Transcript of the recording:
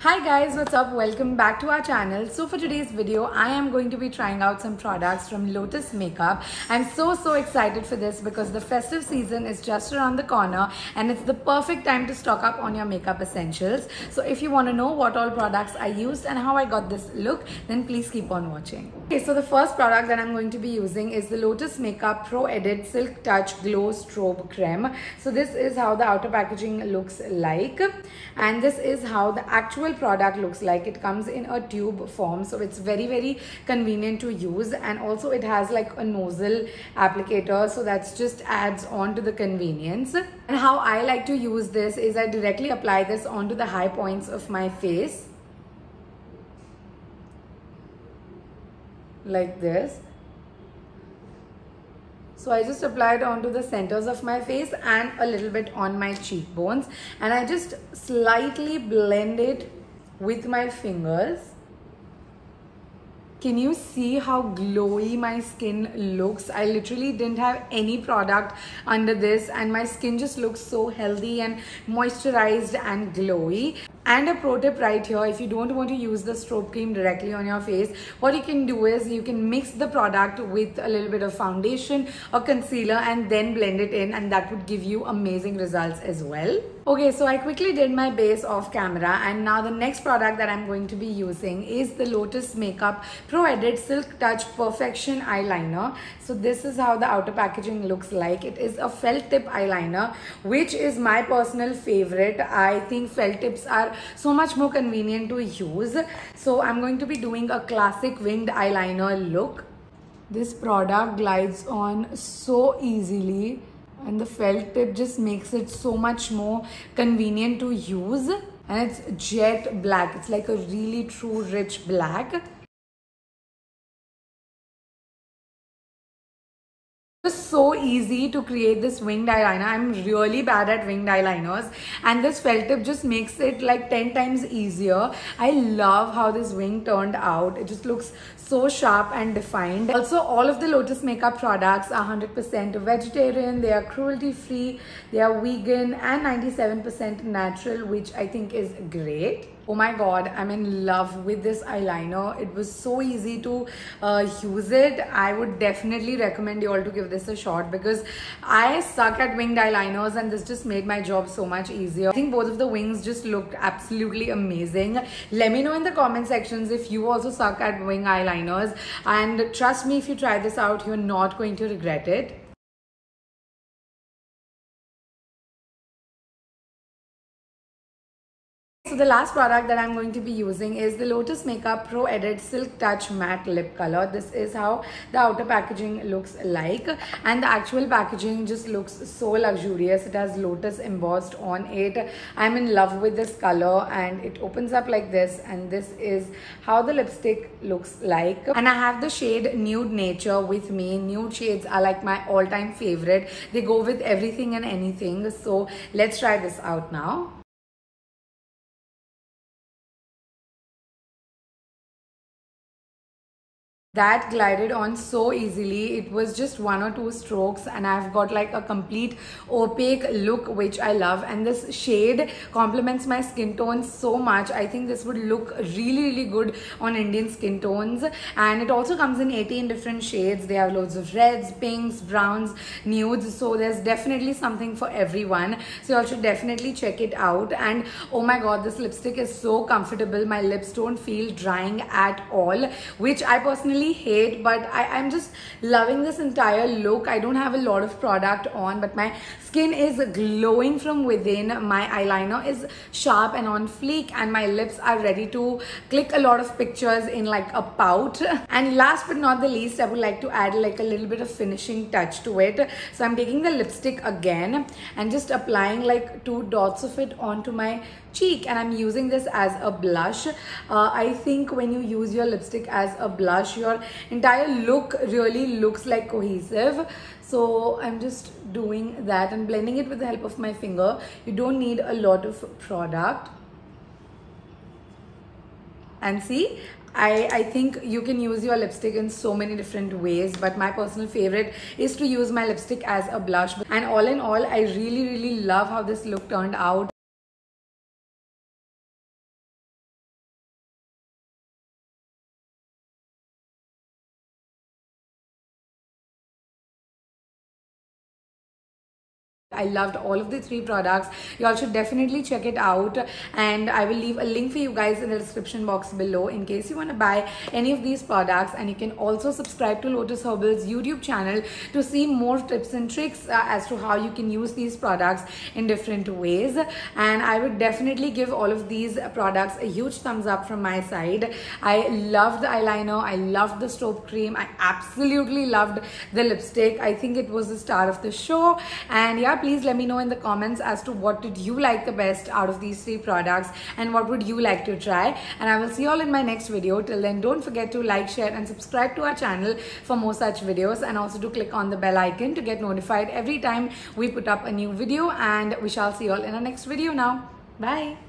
Hi guys, what's up? Welcome back to our channel. So for today's video, I am going to be trying out some products from Lotus Makeup. I'm so excited for this because the festive season is just around the corner and it's the perfect time to stock up on your makeup essentials. So if you want to know what all products I used and how I got this look, then please keep on watching. Okay, so the first product that I'm going to be using is the Lotus Makeup Pro Edit Silk Touch Glow Strobe Creme. So this is how the outer packaging looks like, and this is how the actual product looks like. It comes in a tube form, so it's very convenient to use, and also it has like a nozzle applicator, so that's just adds on to the convenience. And how I like to use this is I directly apply this onto the high points of my face like this. So I just apply it onto the centers of my face and a little bit on my cheekbones, and I just slightly blend it with my fingers. Can you see how glowy my skin looks? I literally didn't have any product under this and my skin just looks so healthy and moisturized and glowy. And a pro tip right here, if you don't want to use the strobe cream directly on your face, what you can do is you can mix the product with a little bit of foundation or concealer and then blend it in, and that would give you amazing results as well. Okay, so I quickly did my base off camera, and now the next product that I'm going to be using is the Lotus Makeup Pro Edit Silk Touch Perfection Eyeliner. So this is how the outer packaging looks like. It is a felt tip eyeliner, which is my personal favorite. I think felt tips are so much more convenient to use. So I'm going to be doing a classic winged eyeliner look. This product glides on so easily, and the felt tip just makes it so much more convenient to use. And it's jet black. It's like a really true rich black. It's so easy to create this winged eyeliner. I'm really bad at winged eyeliners, and this felt tip just makes it like 10 times easier. I love how this wing turned out. It just looks so sharp and defined. Also, all of the Lotus Makeup products are 100% vegetarian, they are cruelty free, they are vegan and 97% natural, which I think is great. Oh my god, I'm in love with this eyeliner. It was so easy to use it. I would definitely recommend you all to give this a shot because I suck at winged eyeliners and this just made my job so much easier. I think both of the wings just looked absolutely amazing. Let me know in the comment sections if you also suck at wing eyeliners, and trust me, if you try this out, you're not going to regret it. So the last product that I'm going to be using is the Lotus Makeup Pro Edit Silk Touch Matte Lip Color. This is how the outer packaging looks like, and the actual packaging just looks so luxurious. It has lotus embossed on it. I'm in love with this color, and it opens up like this, and this is how the lipstick looks like. And I have the shade Nude Nature with me. Nude shades are like my all-time favorite. They go with everything and anything. So let's try this out now. That glided on so easily. It was just 1 or 2 strokes and I've got like a complete opaque look, which I love, and this shade complements my skin tone so much. I think this would look really good on Indian skin tones, and it also comes in 18 different shades. They have loads of reds, pinks, browns, nudes, so there's definitely something for everyone. So you all should definitely check it out. And oh my god, this lipstick is so comfortable. My lips don't feel drying at all, which I personally hate, but I'm just loving this entire look. I don't have a lot of product on, but my skin is glowing from within. My eyeliner is sharp and on fleek, and my lips are ready to click a lot of pictures in like a pout. And last but not the least, I would like to add like a little bit of finishing touch to it. So I'm taking the lipstick again and just applying like 2 dots of it onto my cheek, and I'm using this as a blush. I think when you use your lipstick as a blush, your entire look really looks like cohesive. So I'm just doing that and blending it with the help of my finger. You don't need a lot of product. And see, I think you can use your lipstick in so many different ways, but my personal favorite is to use my lipstick as a blush. And all in all, I really love how this look turned out. I loved all of the 3 products. You all should definitely check it out, and I will leave a link for you guys in the description box below in case you want to buy any of these products. And you can also subscribe to Lotus Herbal's YouTube channel to see more tips and tricks as to how you can use these products in different ways. And I would definitely give all of these products a huge thumbs up from my side. I loved the eyeliner, I loved the strobe cream, I absolutely loved the lipstick. I think it was the star of the show. And yeah, please let me know in the comments as to what did you like the best out of these 3 products and what would you like to try. And I will see you all in my next video. Till then, don't forget to like, share and subscribe to our channel for more such videos, and also to click on the bell icon to get notified every time we put up a new video. And we shall see you all in our next video now. Bye.